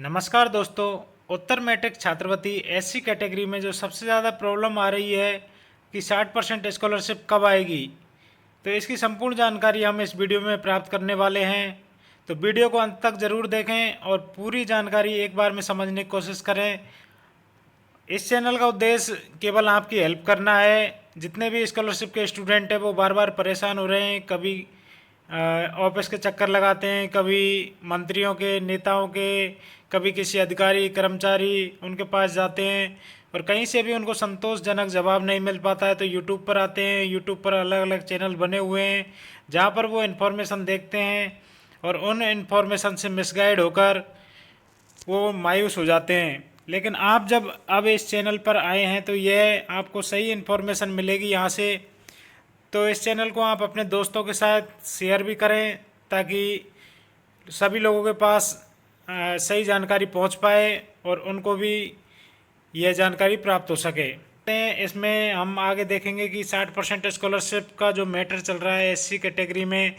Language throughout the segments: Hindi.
नमस्कार दोस्तों। उत्तर मैट्रिक छात्रवृत्ति एससी कैटेगरी में जो सबसे ज़्यादा प्रॉब्लम आ रही है कि 60% स्कॉलरशिप कब आएगी, तो इसकी संपूर्ण जानकारी हम इस वीडियो में प्राप्त करने वाले हैं। तो वीडियो को अंत तक ज़रूर देखें और पूरी जानकारी एक बार में समझने की कोशिश करें। इस चैनल का उद्देश्य केवल आपकी हेल्प करना है। जितने भी स्कॉलरशिप के स्टूडेंट हैं वो बार बार परेशान हो रहे हैं, कभी ऑफिस के चक्कर लगाते हैं, कभी मंत्रियों के, नेताओं के, कभी किसी अधिकारी कर्मचारी उनके पास जाते हैं और कहीं से भी उनको संतोषजनक जवाब नहीं मिल पाता है। तो यूट्यूब पर आते हैं। यूट्यूब पर अलग अलग चैनल बने हुए हैं जहाँ पर वो इन्फॉर्मेशन देखते हैं और उन इन्फॉर्मेशन से मिसगाइड होकर वो मायूस हो जाते हैं। लेकिन आप जब अब इस चैनल पर आए हैं तो यह आपको सही इन्फॉर्मेशन मिलेगी यहाँ से। तो इस चैनल को आप अपने दोस्तों के साथ शेयर भी करें ताकि सभी लोगों के पास सही जानकारी पहुंच पाए और उनको भी यह जानकारी प्राप्त हो सके। इसमें हम आगे देखेंगे कि 60% स्कॉलरशिप का जो मैटर चल रहा है एससी कैटेगरी में,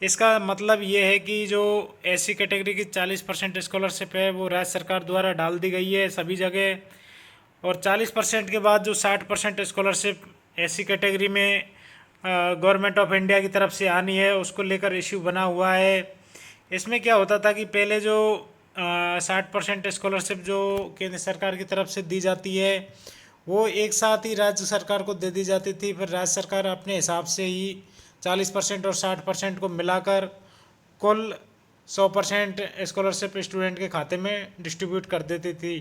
इसका मतलब ये है कि जो एससी कैटेगरी की 40% स्कॉलरशिप है वो राज्य सरकार द्वारा डाल दी गई है सभी जगह। और 40% के बाद जो 60% स्कॉलरशिप एससी कैटेगरी में गवर्नमेंट ऑफ इंडिया की तरफ से आनी है उसको लेकर इश्यू बना हुआ है। इसमें क्या होता था कि पहले जो 60% स्कॉलरशिप जो केंद्र सरकार की तरफ से दी जाती है वो एक साथ ही राज्य सरकार को दे दी जाती थी। फिर राज्य सरकार अपने हिसाब से ही 40% और 60% को मिलाकर कुल 100% स्कॉलरशिप स्टूडेंट के खाते में डिस्ट्रीब्यूट कर देती थी।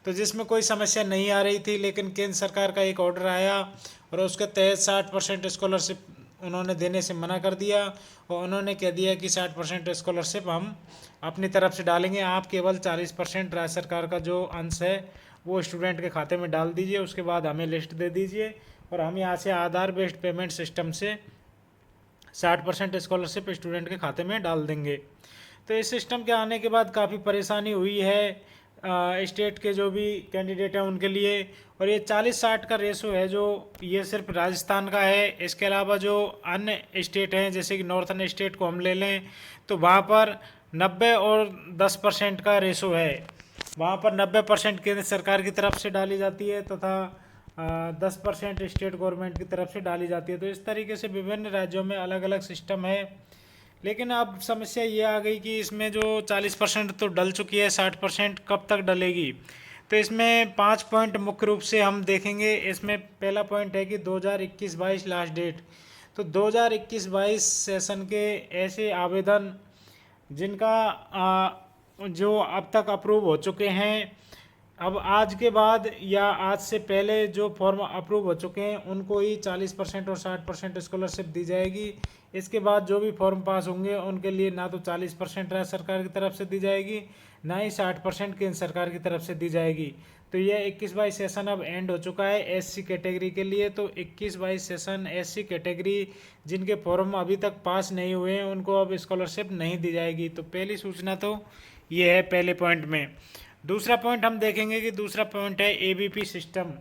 तो जिसमें कोई समस्या नहीं आ रही थी, लेकिन केंद्र सरकार का एक ऑर्डर आया और उसके तहत 60% स्कॉलरशिप उन्होंने देने से मना कर दिया और उन्होंने कह दिया कि 60% स्कॉलरशिप हम अपनी तरफ से डालेंगे, आप केवल 40% राज्य सरकार का जो अंश है वो स्टूडेंट के खाते में डाल दीजिए, उसके बाद हमें लिस्ट दे दीजिए और हम यहाँ से आधार बेस्ड पेमेंट सिस्टम से 60% स्कॉलरशिप स्टूडेंट के खाते में डाल देंगे। तो इस सिस्टम के आने के बाद काफ़ी परेशानी हुई है स्टेट के जो भी कैंडिडेट हैं उनके लिए। और ये 40-60 का रेशो है जो ये सिर्फ राजस्थान का है। इसके अलावा जो अन्य स्टेट हैं जैसे कि नॉर्थन स्टेट को हम ले लें तो वहाँ पर 90 और 10% का रेशो है। वहाँ पर 90% केंद्र सरकार की तरफ से डाली जाती है तथा 10% स्टेट गवर्नमेंट की तरफ से डाली जाती है। तो इस तरीके से विभिन्न राज्यों में अलग अलग सिस्टम है। लेकिन अब समस्या ये आ गई कि इसमें जो 40% तो डल चुकी है, 60% कब तक डलेगी। तो इसमें 5 पॉइंट मुख्य रूप से हम देखेंगे। इसमें पहला पॉइंट है कि 2021-22 लास्ट डेट। तो 2021-22 सेशन के ऐसे आवेदन जिनका जो अब तक अप्रूव हो चुके हैं, अब आज के बाद या आज से पहले जो फॉर्म अप्रूव हो चुके हैं उनको ही 40% और 60% स्कॉलरशिप दी जाएगी। इसके बाद जो भी फॉर्म पास होंगे उनके लिए ना तो 40% राज्य सरकार की तरफ से दी जाएगी, ना ही 60% केंद्र सरकार की तरफ से दी जाएगी। तो यह 21-22 सेशन अब एंड हो चुका है एससी कैटेगरी के लिए। तो 21-22 सेशन एससी कैटेगरी जिनके फॉर्म अभी तक पास नहीं हुए हैं उनको अब स्कॉलरशिप नहीं दी जाएगी। तो पहली सूचना तो ये है पहले पॉइंट में। दूसरा पॉइंट हम देखेंगे कि दूसरा पॉइंट है एबीपी सिस्टम।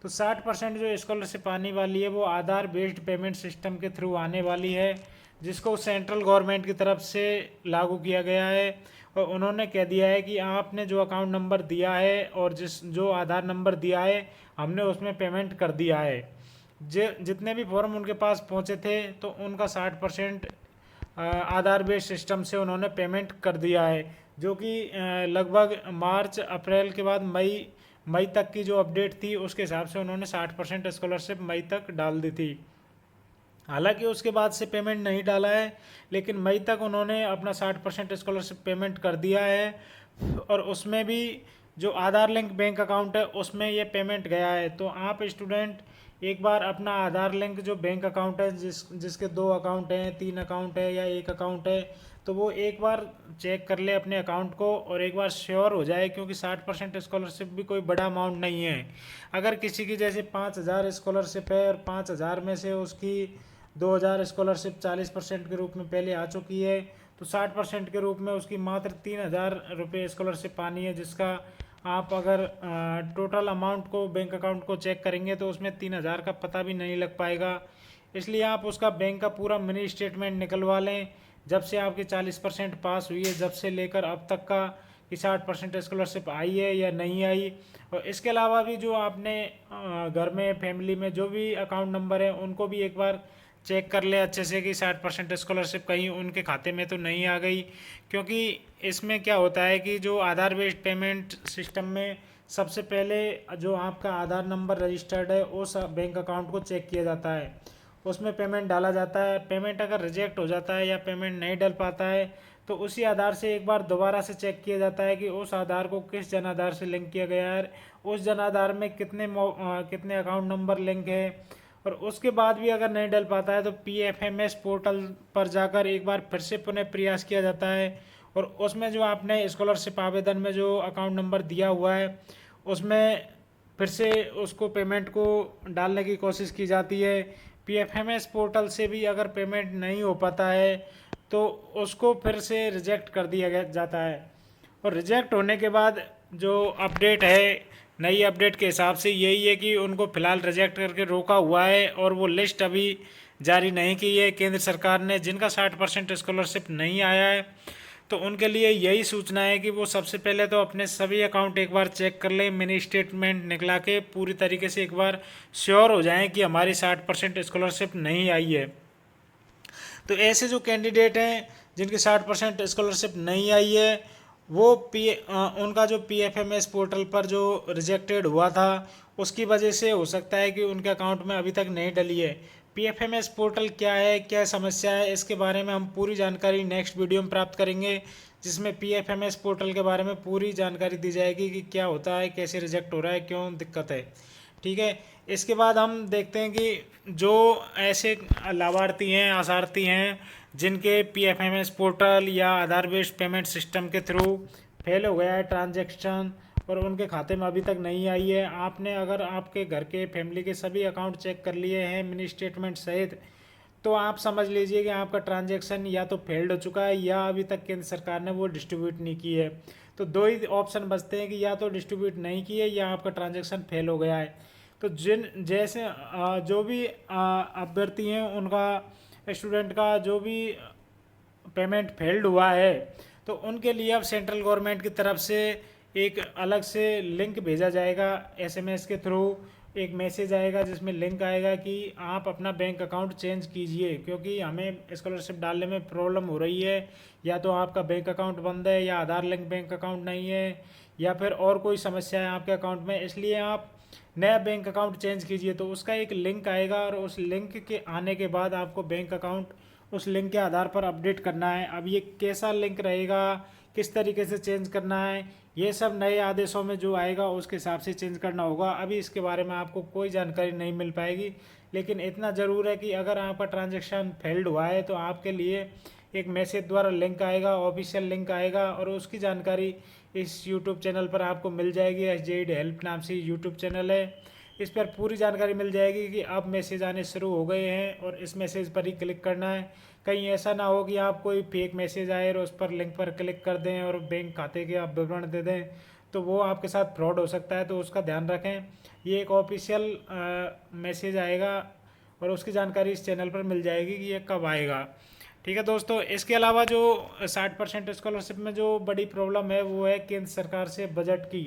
तो 60% जो स्कॉलरशिप आने वाली है वो आधार बेस्ड पेमेंट सिस्टम के थ्रू आने वाली है, जिसको सेंट्रल गवर्नमेंट की तरफ से लागू किया गया है। और उन्होंने कह दिया है कि आपने जो अकाउंट नंबर दिया है और जो आधार नंबर दिया है हमने उसमें पेमेंट कर दिया है। जितने भी फॉर्म उनके पास पहुँचे थे तो उनका 60% आधार बेस्ड सिस्टम से उन्होंने पेमेंट कर दिया है, जो कि लगभग मार्च अप्रैल के बाद मई तक की जो अपडेट थी उसके हिसाब से उन्होंने 60% स्कॉलरशिप मई तक डाल दी थी। हालांकि उसके बाद से पेमेंट नहीं डाला है, लेकिन मई तक उन्होंने अपना 60% स्कॉलरशिप पेमेंट कर दिया है। और उसमें भी जो आधार लिंक बैंक अकाउंट है उसमें ये पेमेंट गया है। तो आप स्टूडेंट एक बार अपना आधार लिंक जो बैंक अकाउंट है जिसके 2 अकाउंट हैं, 3 अकाउंट है या 1 अकाउंट है, तो वो एक बार चेक कर ले अपने अकाउंट को और एक बार श्योर हो जाए, क्योंकि 60% स्कॉलरशिप भी कोई बड़ा अमाउंट नहीं है। अगर किसी की जैसे 5,000 स्कॉलरशिप है और 5,000 में से उसकी 2,000 स्कॉलरशिप 40% के रूप में पहले आ चुकी है, तो 60% के रूप में उसकी मात्र 3,000 रुपये स्कॉलरशिप आनी है, जिसका आप अगर टोटल अमाउंट को बैंक अकाउंट को चेक करेंगे तो उसमें 3,000 का पता भी नहीं लग पाएगा। इसलिए आप उसका बैंक का पूरा मिनी स्टेटमेंट निकलवा लें, जब से आपकी 40% पास हुई है, जब से लेकर अब तक का कि 60% स्कॉलरशिप आई है या नहीं आई। और इसके अलावा भी जो आपने घर में फैमिली में जो भी अकाउंट नंबर है उनको भी एक बार चेक कर ले अच्छे से कि 60% स्कॉलरशिप कहीं उनके खाते में तो नहीं आ गई। क्योंकि इसमें क्या होता है कि जो आधार बेस्ड पेमेंट सिस्टम में सबसे पहले जो आपका आधार नंबर रजिस्टर्ड है उस बैंक अकाउंट को चेक किया जाता है, उसमें पेमेंट डाला जाता है। पेमेंट अगर रिजेक्ट हो जाता है या पेमेंट नहीं डल पाता है तो उसी आधार से एक बार दोबारा से चेक किया जाता है कि उस आधार को किस जन आधार से लिंक किया गया है, उस जन आधार में कितने अकाउंट नंबर लिंक है। और उसके बाद भी अगर नहीं डल पाता है तो PFMS पोर्टल पर जाकर एक बार फिर से पुनः प्रयास किया जाता है और उसमें जो आपने स्कॉलरशिप आवेदन में जो अकाउंट नंबर दिया हुआ है उसमें फिर से उसको पेमेंट को डालने की कोशिश की जाती है। PFMS पोर्टल से भी अगर पेमेंट नहीं हो पाता है तो उसको फिर से रिजेक्ट कर दिया जाता है। और रिजेक्ट होने के बाद जो अपडेट है, नई अपडेट के हिसाब से यही है कि उनको फ़िलहाल रिजेक्ट करके रोका हुआ है और वो लिस्ट अभी जारी नहीं की है केंद्र सरकार ने। जिनका 60% स्कॉलरशिप नहीं आया है तो उनके लिए यही सूचना है कि वो सबसे पहले तो अपने सभी अकाउंट एक बार चेक कर लें, मिनी स्टेटमेंट निकला के पूरी तरीके से एक बार श्योर हो जाएं कि हमारी 60% स्कॉलरशिप नहीं आई है। तो ऐसे जो कैंडिडेट हैं जिनकी 60% स्कॉलरशिप नहीं आई है वो उनका जो PFMS पोर्टल पर जो रिजेक्टेड हुआ था उसकी वजह से हो सकता है कि उनके अकाउंट में अभी तक नहीं डली है। PFMS पोर्टल क्या है, क्या समस्या है, इसके बारे में हम पूरी जानकारी नेक्स्ट वीडियो में प्राप्त करेंगे, जिसमें PFMS पोर्टल के बारे में पूरी जानकारी दी जाएगी कि क्या होता है, कैसे रिजेक्ट हो रहा है, क्यों दिक्कत है। ठीक है, इसके बाद हम देखते हैं कि जो ऐसे लाभार्थी हैं, आसार्थी हैं जिनके PFMS पोर्टल या आधार बेस्ड पेमेंट सिस्टम के थ्रू फेल हो गया है ट्रांजैक्शन और उनके खाते में अभी तक नहीं आई है। आपने अगर आपके घर के फैमिली के सभी अकाउंट चेक कर लिए हैं मिनी स्टेटमेंट सहित, तो आप समझ लीजिए कि आपका ट्रांजैक्शन या तो फेल्ड हो चुका है या अभी तक केंद्र सरकार ने वो डिस्ट्रीब्यूट नहीं की है। तो दो ही ऑप्शन बचते हैं कि या तो डिस्ट्रीब्यूट नहीं की है या आपका ट्रांजैक्शन फेल हो गया है। तो जैसे जो भी अभ्यर्थी हैं उनका, स्टूडेंट का जो भी पेमेंट फेल्ड हुआ है तो उनके लिए अब सेंट्रल गवर्नमेंट की तरफ से एक अलग से लिंक भेजा जाएगा, SMS के थ्रू एक मैसेज आएगा जिसमें लिंक आएगा कि आप अपना बैंक अकाउंट चेंज कीजिए क्योंकि हमें स्कॉलरशिप डालने में प्रॉब्लम हो रही है। या तो आपका बैंक अकाउंट बंद है या आधार लिंक बैंक अकाउंट नहीं है या फिर और कोई समस्या है आपके अकाउंट में, इसलिए आप नया बैंक अकाउंट चेंज कीजिए। तो उसका एक लिंक आएगा और उस लिंक के आने के बाद आपको बैंक अकाउंट उस लिंक के आधार पर अपडेट करना है। अब ये कैसा लिंक रहेगा, किस तरीके से चेंज करना है, ये सब नए आदेशों में जो आएगा उसके हिसाब से चेंज करना होगा। अभी इसके बारे में आपको कोई जानकारी नहीं मिल पाएगी, लेकिन इतना ज़रूर है कि अगर आपका ट्रांजैक्शन फेल्ड हुआ है तो आपके लिए एक मैसेज द्वारा लिंक आएगा, ऑफिशियल लिंक आएगा और उसकी जानकारी इस यूट्यूब चैनल पर आपको मिल जाएगी। SJID हेल्प नाम से यूट्यूब चैनल है, इस पर पूरी जानकारी मिल जाएगी कि अब मैसेज आने शुरू हो गए हैं और इस मैसेज पर ही क्लिक करना है। कहीं ऐसा ना हो कि आप कोई फेक मैसेज आए और उस पर लिंक पर क्लिक कर दें और बैंक खाते के आप विवरण दे दें, तो वो आपके साथ फ्रॉड हो सकता है, तो उसका ध्यान रखें। ये एक ऑफिशियल मैसेज आएगा और उसकी जानकारी इस चैनल पर मिल जाएगी कि ये कब आएगा। ठीक है दोस्तों, इसके अलावा जो 60% स्कॉलरशिप में जो बड़ी प्रॉब्लम है वो है केंद्र सरकार से बजट की।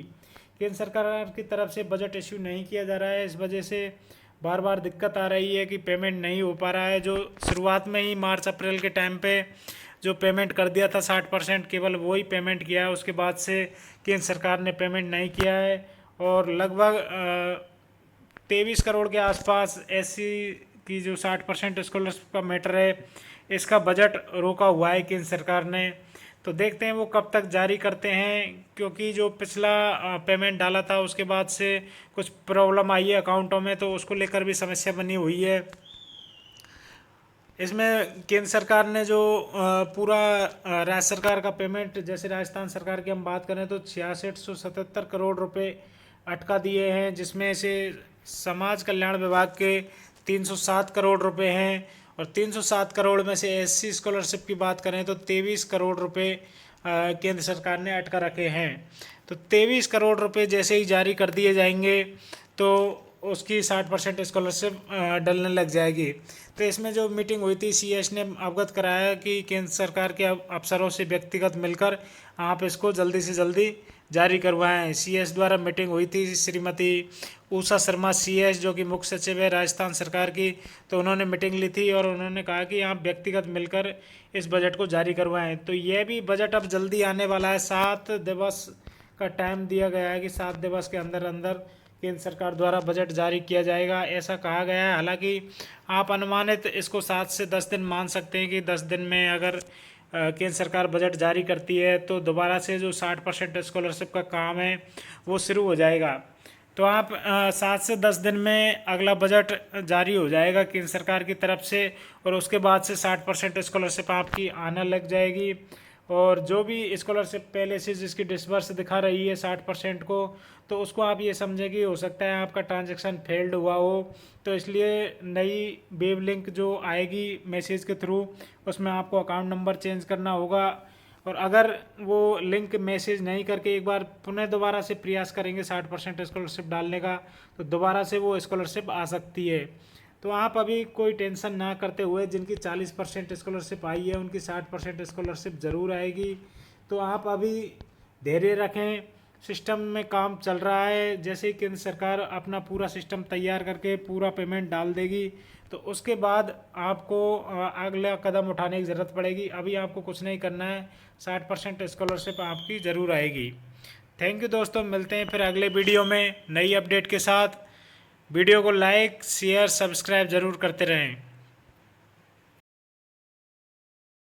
केंद्र सरकार की तरफ से बजट इश्यू नहीं किया जा रहा है, इस वजह से बार बार दिक्कत आ रही है कि पेमेंट नहीं हो पा रहा है। जो शुरुआत में ही मार्च अप्रैल के टाइम पे जो पेमेंट कर दिया था 60%, केवल वही पेमेंट किया है, उसके बाद से केंद्र सरकार ने पेमेंट नहीं किया है। और लगभग 23 करोड़ के आसपास SC की जो 60% स्कॉलरशिप का मैटर है इसका बजट रोका हुआ है केंद्र सरकार ने। तो देखते हैं वो कब तक जारी करते हैं, क्योंकि जो पिछला पेमेंट डाला था उसके बाद से कुछ प्रॉब्लम आई है अकाउंटों में, तो उसको लेकर भी समस्या बनी हुई है। इसमें केंद्र सरकार ने जो पूरा राज्य सरकार का पेमेंट, जैसे राजस्थान सरकार की हम बात करें तो 6677 करोड़ रुपए अटका दिए हैं, जिसमें से समाज कल्याण विभाग के 307 करोड़ रुपए हैं और 307 करोड़ में से SC स्कॉलरशिप की बात करें तो 23 करोड़ रुपए केंद्र सरकार ने अटका रखे हैं। तो 23 करोड़ रुपए जैसे ही जारी कर दिए जाएंगे तो उसकी 60% स्कॉलरशिप डलने लग जाएगी। तो इसमें जो मीटिंग हुई थी, सीएस ने अवगत कराया कि केंद्र सरकार के अफसरों से व्यक्तिगत मिलकर आप इसको जल्दी से जल्दी जारी करवाएं। सीएस द्वारा मीटिंग हुई थी, श्रीमती उषा शर्मा सीएस जो कि मुख्य सचिव है राजस्थान सरकार की, तो उन्होंने मीटिंग ली थी और उन्होंने कहा कि आप व्यक्तिगत मिलकर इस बजट को जारी करवाएं। तो यह भी बजट अब जल्दी आने वाला है। 7 दिवस का टाइम दिया गया है कि 7 दिवस के अंदर अंदर केंद्र सरकार द्वारा बजट जारी किया जाएगा, ऐसा कहा गया है। हालांकि आप अनुमानित इसको 7 से 10 दिन मान सकते हैं कि 10 दिन में अगर केंद्र सरकार बजट जारी करती है तो दोबारा से जो 60% स्कॉलरशिप का काम है वो शुरू हो जाएगा। तो आप 7 से 10 दिन में अगला बजट जारी हो जाएगा केंद्र सरकार की तरफ से, और उसके बाद से 60% स्कॉलरशिप आपकी आने लग जाएगी। और जो भी स्कॉलरशिप पहले से जिसकी डिसबर्स दिखा रही है 60% को, तो उसको आप ये समझें कि हो सकता है आपका ट्रांजैक्शन फेल्ड हुआ हो, तो इसलिए नई वेब लिंक जो आएगी मैसेज के थ्रू, उसमें आपको अकाउंट नंबर चेंज करना होगा। और अगर वो लिंक मैसेज नहीं करके एक बार पुनः दोबारा से प्रयास करेंगे 60% स्कॉलरशिप डालने का, तो दोबारा से वो स्कॉलरशिप आ सकती है। तो आप अभी कोई टेंशन ना करते हुए, जिनकी 40% स्कॉलरशिप आई है उनकी 60% स्कॉलरशिप ज़रूर आएगी। तो आप अभी धैर्य रखें, सिस्टम में काम चल रहा है। जैसे ही केंद्र सरकार अपना पूरा सिस्टम तैयार करके पूरा पेमेंट डाल देगी, तो उसके बाद आपको अगला कदम उठाने की ज़रूरत पड़ेगी। अभी आपको कुछ नहीं करना है, 60% स्कॉलरशिप आपकी ज़रूर आएगी। थैंक यू दोस्तों, मिलते हैं फिर अगले वीडियो में नई अपडेट के साथ। वीडियो को लाइक शेयर सब्सक्राइब ज़रूर करते रहें।